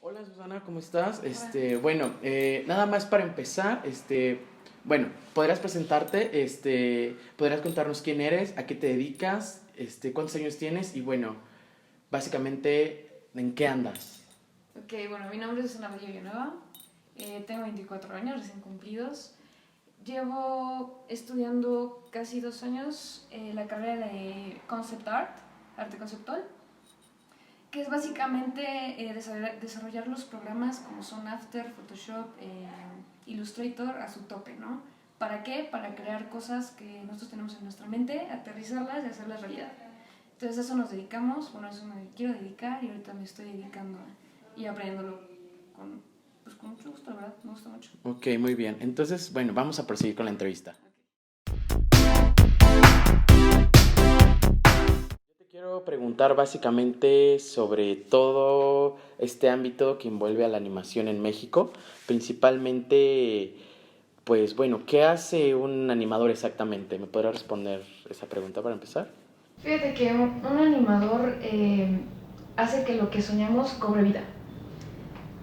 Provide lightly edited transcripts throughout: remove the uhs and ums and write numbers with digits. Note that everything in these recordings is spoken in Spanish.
Hola Susana, ¿cómo estás? Bueno, nada más para empezar, bueno, podrías presentarte, podrías contarnos quién eres, a qué te dedicas, cuántos años tienes y bueno, básicamente, ¿en qué andas? Ok, bueno, mi nombre es Ana María Villanueva, tengo 24 años recién cumplidos. Llevo estudiando casi 2 años la carrera de Concept Art, arte conceptual, que es básicamente desarrollar los programas como son After, Photoshop, Illustrator a su tope, ¿no? ¿Para qué? Para crear cosas que nosotros tenemos en nuestra mente, aterrizarlas y hacerlas realidad. Entonces a eso nos dedicamos, bueno, a eso me quiero dedicar y ahorita me estoy dedicando y aprendiéndolo con, pues, con mucho gusto, la verdad, me gusta mucho. Ok, muy bien. Entonces, bueno, vamos a proseguir con la entrevista. Te quiero preguntar básicamente sobre todo este ámbito que envuelve a la animación en México, principalmente, pues bueno, ¿qué hace un animador exactamente? ¿Me podrás responder esa pregunta para empezar? Fíjate que un animador hace que lo que soñamos cobre vida.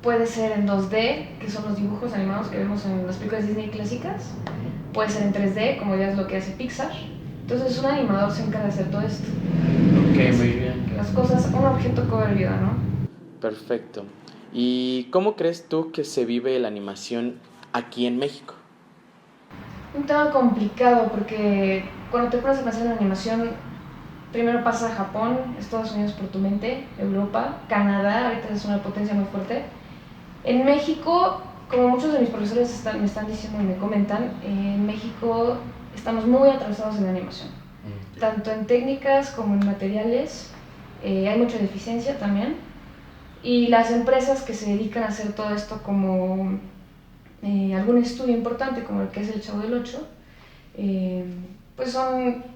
Puede ser en 2D, que son los dibujos animados que vemos en las películas Disney clásicas. Puede ser en 3D, como ya es lo que hace Pixar. Entonces un animador se encarga de hacer todo esto. Ok, Que, muy bien. que las cosas, un objeto cobre vida, ¿no? Perfecto. ¿Y cómo crees tú que se vive la animación aquí en México? Un tema complicado porque cuando te pones a pensar en animación, primero pasa Japón, Estados Unidos por tu mente, Europa, Canadá, ahorita es una potencia muy fuerte. En México, como muchos de mis profesores me están diciendo y me comentan, en México estamos muy atrasados en la animación, tanto en técnicas como en materiales, hay mucha deficiencia también, y las empresas que se dedican a hacer todo esto como algún estudio importante, como el que es el Chavo del Ocho, eh, pues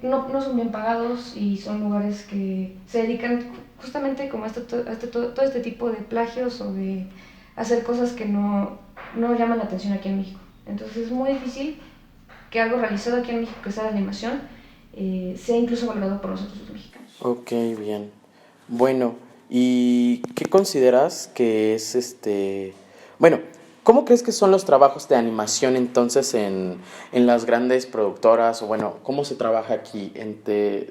no son bien pagados y son lugares que se dedican justamente como todo este tipo de plagios o de hacer cosas que no llaman la atención aquí en México. Entonces es muy difícil que algo realizado aquí en México, que sea de animación, sea incluso valorado por nosotros los mexicanos. Ok, bien. Bueno, ¿y qué consideras que es Bueno, ¿cómo crees que son los trabajos de animación entonces en las grandes productoras? O bueno, ¿cómo se trabaja aquí?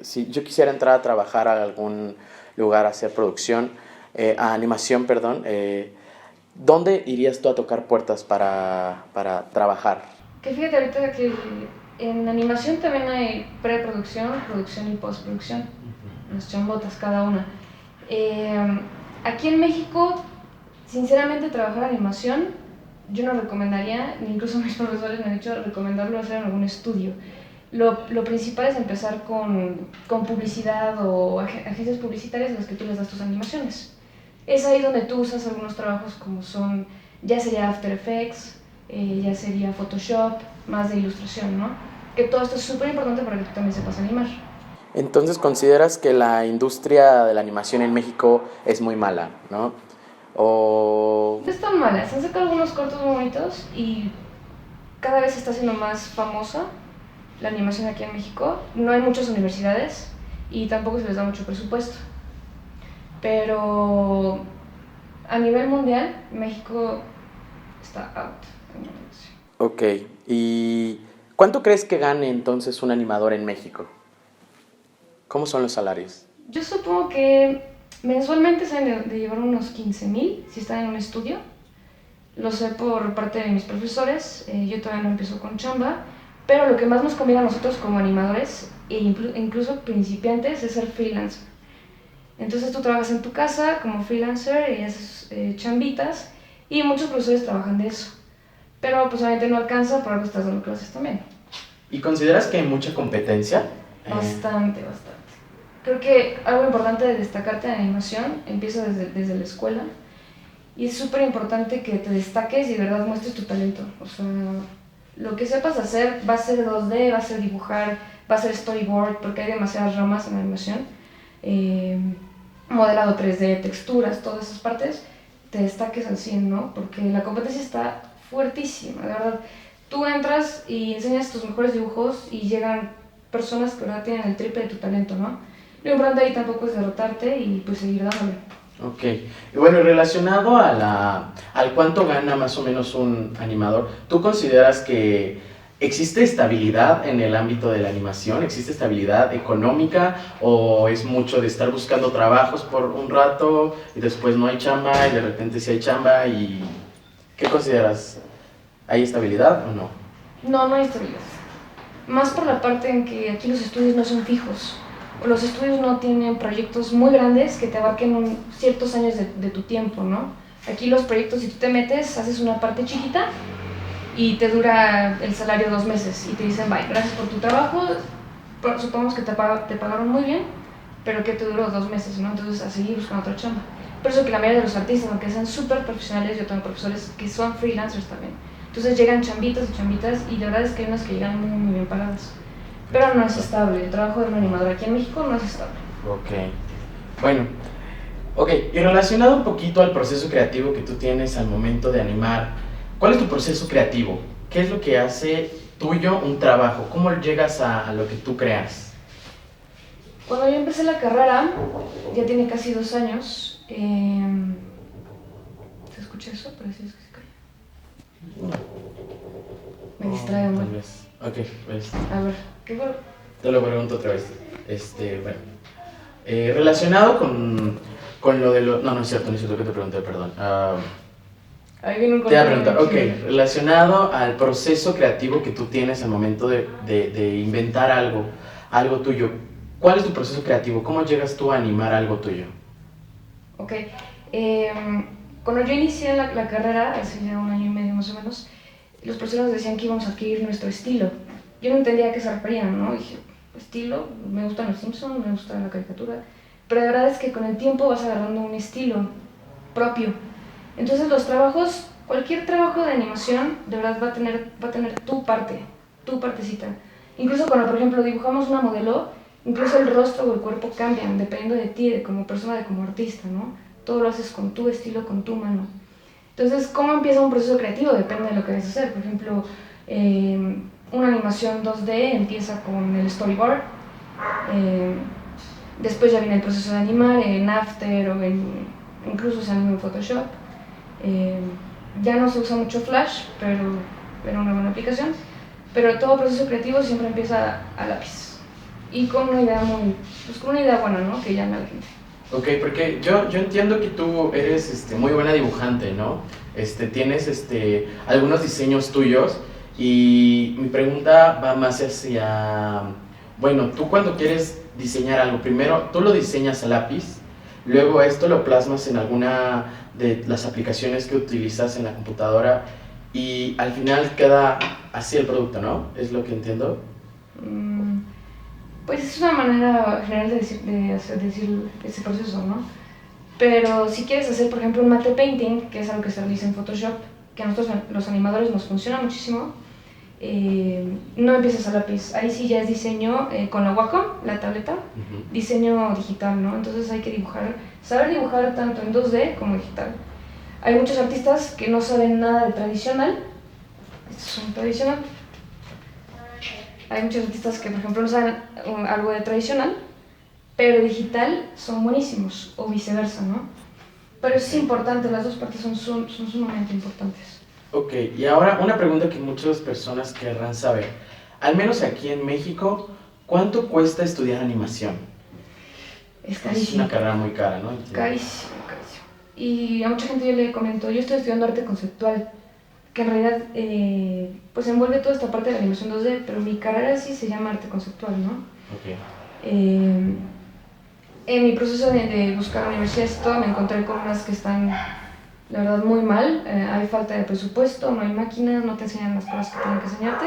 Si yo quisiera entrar a trabajar a algún lugar a hacer producción, a animación, perdón, ¿dónde irías tú a tocar puertas para trabajar? Que fíjate ahorita que en animación también hay preproducción, producción y postproducción, las chambotas cada una. Eh, Aquí en México, sinceramente, trabajar animación, yo no recomendaría, ni incluso mis profesores me han dicho recomendarlo hacer en algún estudio. Lo principal es empezar con publicidad o agencias publicitarias a las que tú les das tus animaciones. Es ahí donde tú usas algunos trabajos como son, ya sería After Effects, ya sería Photoshop, más de ilustración, ¿no? Que todo esto es súper importante para que tú también sepas animar. Entonces consideras que la industria de la animación en México es muy mala, ¿no? O... No es tan mala, se han sacado algunos cortos muy bonitos y cada vez se está haciendo más famosa la animación aquí en México. No hay muchas universidades y tampoco se les da mucho presupuesto. Pero a nivel mundial, México está out en la animación. Ok, ¿y cuánto crees que gane entonces un animador en México? ¿Cómo son los salarios? Yo supongo que mensualmente se deben de llevar unos 15,000 si están en un estudio. Lo sé por parte de mis profesores, yo todavía no empiezo con chamba, pero lo que más nos conviene a nosotros como animadores e incluso principiantes es ser freelancer. Entonces tú trabajas en tu casa como freelancer y haces chambitas y muchos profesores trabajan de eso. Pero pues obviamente no alcanza, por algo estás dando clases también. ¿Y consideras que hay mucha competencia? Bastante, bastante. Creo que algo importante de destacarte en animación empieza desde la escuela y es súper importante que te destaques y de verdad muestres tu talento. O sea, lo que sepas hacer va a ser 2D, va a ser dibujar, va a ser storyboard, porque hay demasiadas ramas en la animación. Eh, Modelado 3D, texturas, todas esas partes, te destaques al 100, ¿no? Porque la competencia está fuertísima, de verdad. Tú entras y enseñas tus mejores dibujos y llegan personas que ahora tienen el triple de tu talento, ¿no? Lo importante ahí tampoco es derrotarte y pues seguir dándole. Ok. Y bueno, y relacionado al cuánto gana más o menos un animador, ¿tú consideras que existe estabilidad en el ámbito de la animación? ¿Existe estabilidad económica o es mucho de estar buscando trabajos por un rato y después no hay chamba y de repente sí hay chamba? ¿Y qué consideras? ¿Hay estabilidad o no? No, no hay estabilidad. Más por la parte en que aquí los estudios no son fijos. Los estudios no tienen proyectos muy grandes que te abarquen ciertos años de tu tiempo, ¿no? Aquí los proyectos, si tú te metes, haces una parte chiquita y te dura el salario 2 meses y te dicen, bye, gracias por tu trabajo, supongamos que te pagaron muy bien, pero que te duró 2 meses, ¿no? Entonces a seguir buscando otra chamba. Por eso que la mayoría de los artistas, aunque sean súper profesionales, yo tengo profesores que son freelancers también. Entonces llegan chambitas y chambitas y la verdad es que hay unas que llegan muy, muy bien pagadas. Pero no es estable, el trabajo de un animador aquí en México no es estable. Ok. Bueno, ok. Y relacionado un poquito al proceso creativo que tú tienes al momento de animar, ¿cuál es tu proceso creativo? ¿Qué es lo que hace tuyo un trabajo? ¿Cómo llegas a lo que tú creas? Cuando yo empecé la carrera, ya tiene casi 2 años, ¿se escucha eso? Parece que se cae. Me distrae Tal muy. vez. Ok, pues A ver, ¿qué fue? te lo pregunto otra vez. Bueno. Relacionado con lo de lo... No, no es cierto que te pregunté, perdón. Ahí viene un Te voy a corte preguntar, ok, de relacionado al proceso creativo que tú tienes al momento de inventar algo tuyo, ¿cuál es tu proceso creativo? ¿Cómo llegas tú a animar algo tuyo? Ok. Cuando yo inicié la carrera, hace ya 1 año y medio más o menos, los profesores nos decían que íbamos a adquirir nuestro estilo. Yo no entendía a qué se referían, ¿no? Dije, estilo, me gustan los Simpsons, me gusta la caricatura, pero la verdad es que con el tiempo vas agarrando un estilo propio. Entonces los trabajos, cualquier trabajo de animación, de verdad va a tener tu partecita. Incluso cuando, por ejemplo, dibujamos una modelo, incluso el rostro o el cuerpo cambian, dependiendo de ti, de como persona, de como artista, ¿no? Todo lo haces con tu estilo, con tu mano. Entonces, ¿cómo empieza un proceso creativo? Depende de lo que vayas a hacer. Por ejemplo, una animación 2D empieza con el storyboard, eh, después ya viene el proceso de animar en After o incluso se anima en Photoshop. Eh, ya no se usa mucho Flash, pero era una buena aplicación. Pero todo proceso creativo siempre empieza a lápiz y con una idea pues con una idea buena, ¿no? Que llame a la gente. Ok, porque yo entiendo que tú eres muy buena dibujante, ¿no? Tienes algunos diseños tuyos y mi pregunta va más hacia, bueno, tú cuando quieres diseñar algo, primero tú lo diseñas a lápiz, luego esto lo plasmas en alguna de las aplicaciones que utilizas en la computadora y al final queda así el producto, ¿no? ¿Es lo que entiendo? Pues es una manera general de decir ese proceso, ¿no? Pero si quieres hacer, por ejemplo, un matte painting, que es algo que se realiza en Photoshop, que a nosotros los animadores nos funciona muchísimo, no empiezas a lápiz. Ahí sí ya es diseño con la Wacom, la tableta, diseño digital, ¿no? Entonces hay que saber dibujar tanto en 2D como digital. Hay muchos artistas que no saben nada de tradicional. Estos son tradicional. Hay muchos artistas que, por ejemplo, no saben algo de tradicional, pero digital son buenísimos, o viceversa, ¿no? Pero es importante, las dos partes son sumamente importantes. Ok, y ahora una pregunta que muchas personas querrán saber. Al menos aquí en México, ¿cuánto cuesta estudiar animación? Es carísimo. Es una carrera muy cara, ¿no? Carísimo, carísimo. Y a mucha gente yo le comento, yo estoy estudiando arte conceptual, que en realidad pues envuelve toda esta parte de la animación 2D, pero mi carrera sí se llama arte conceptual, ¿no? Ok. En mi proceso de buscar universidades y todo, me encontré con unas que están, la verdad, muy mal. Hay falta de presupuesto, no hay máquinas, no te enseñan las cosas que tienen que enseñarte.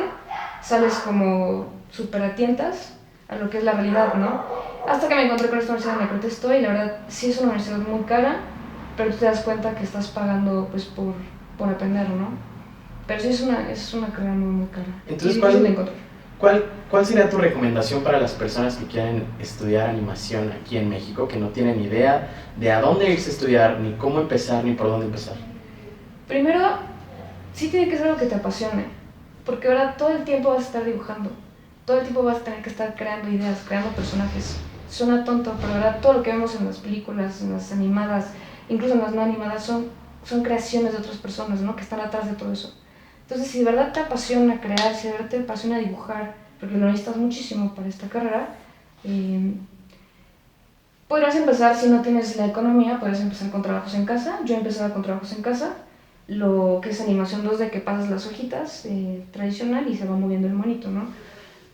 Sales como súper a tientas a lo que es la realidad, ¿no? Hasta que me encontré con esta universidad en la que estoy, y la verdad, sí es una universidad muy cara, pero tú te das cuenta que estás pagando pues por aprender, ¿no? Pero sí es una carrera muy, muy cara. Entonces, y difícil de encontrar. ¿Cuál sería tu recomendación para las personas que quieren estudiar animación aquí en México, que no tienen idea de a dónde irse a estudiar, ni cómo empezar, ni por dónde empezar? Primero, sí tiene que ser algo que te apasione, porque ahora todo el tiempo vas a estar dibujando, todo el tiempo vas a tener que estar creando ideas, creando personajes. suena tonto, pero la verdad todo lo que vemos en las películas, en las animadas, incluso en las no animadas, son creaciones de otras personas, ¿no? Que están atrás de todo eso. Entonces, si de verdad te apasiona crear, si de verdad te apasiona dibujar, porque lo necesitas muchísimo para esta carrera, podrás empezar, si no tienes la economía, podrás empezar con trabajos en casa. Yo empezaba con trabajos en casa, lo que es animación 2D, que pasas las hojitas, tradicional, y se va moviendo el monito, ¿no?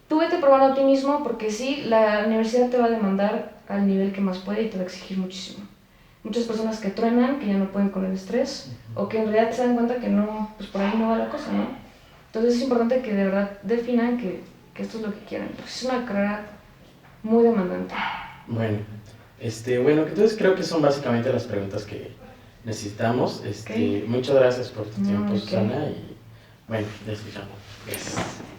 Tú vete probando a ti mismo, porque sí, la universidad te va a demandar al nivel que más puede y te va a exigir muchísimo. Muchas personas que truenan, que ya no pueden con el estrés, o que en realidad se dan cuenta que no, pues por ahí no va la cosa, ¿no? Entonces es importante que de verdad definan que esto es lo que quieren, porque es una carrera muy demandante. Bueno, bueno, entonces creo que son básicamente las preguntas que necesitamos. Okay. Muchas gracias por tu tiempo, No, Susana, y bueno, ya escuchamos. Gracias.